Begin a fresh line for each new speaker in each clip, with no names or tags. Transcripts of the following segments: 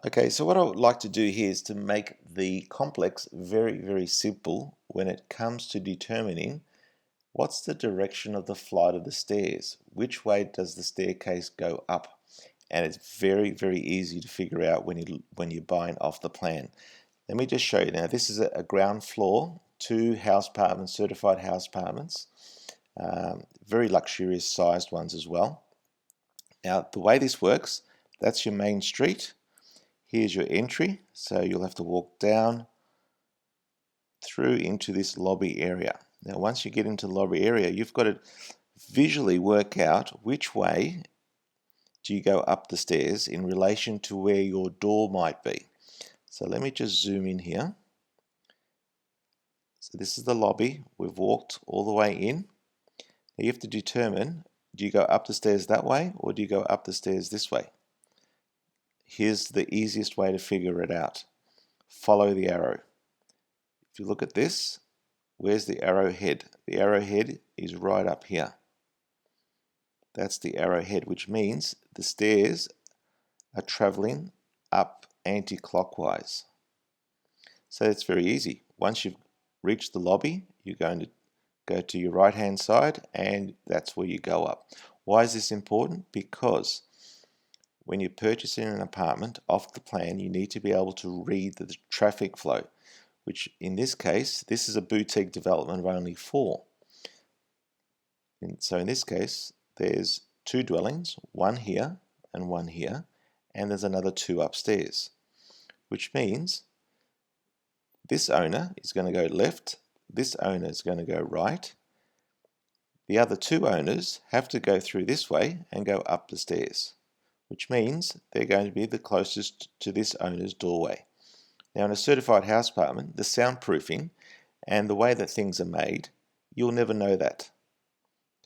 Okay, so what I would like to do here is to make the complex very simple when it comes to determining what's the direction of the flight of the stairs. Which way does the staircase go up? And it's very easy to figure out when you're buying off the plan. Let me just show you now. This is a ground floor, two house apartments, certified house apartments, very luxurious sized ones as well. Now the way this works, that's your main street. Here's your entry, so you'll have to walk down through into this lobby area. Now once you get into the lobby area, you've got to visually work out which way do you go up the stairs in relation to where your door might be. So let me just zoom in here. So this is the lobby. We've walked all the way in. Now you have to determine, do you go up the stairs that way or do you go up the stairs this way? Here's the easiest way to figure it out. Follow the arrow. If you look at this, where's the arrowhead? The arrowhead is right up here. That's the arrowhead, which means the stairs are traveling up anti-clockwise. So it's very easy. Once you've reached the lobby, you're going to go to your right hand side and that's where you go up. Why is this important? Because when you're purchasing an apartment off the plan, you need to be able to read the traffic flow, which in this case, this is a boutique development of only 4. And so in this case, there's 2 dwellings, one here and one here, and there's another 2 upstairs, which means this owner is going to go left, this owner is going to go right. The other 2 owners have to go through this way and go up the stairs, which means they're going to be the closest to this owner's doorway. Now in a certified house apartment, the soundproofing and the way that things are made, you'll never know that.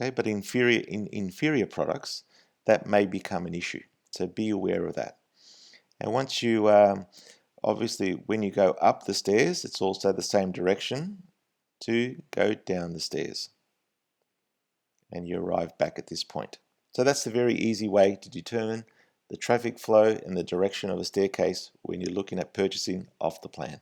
Okay, but in inferior products, that may become an issue. So be aware of that. And once you, obviously when you go up the stairs, it's also the same direction to go down the stairs. And you arrive back at this point. So that's the very easy way to determine the traffic flow and the direction of a staircase when you're looking at purchasing off the plan.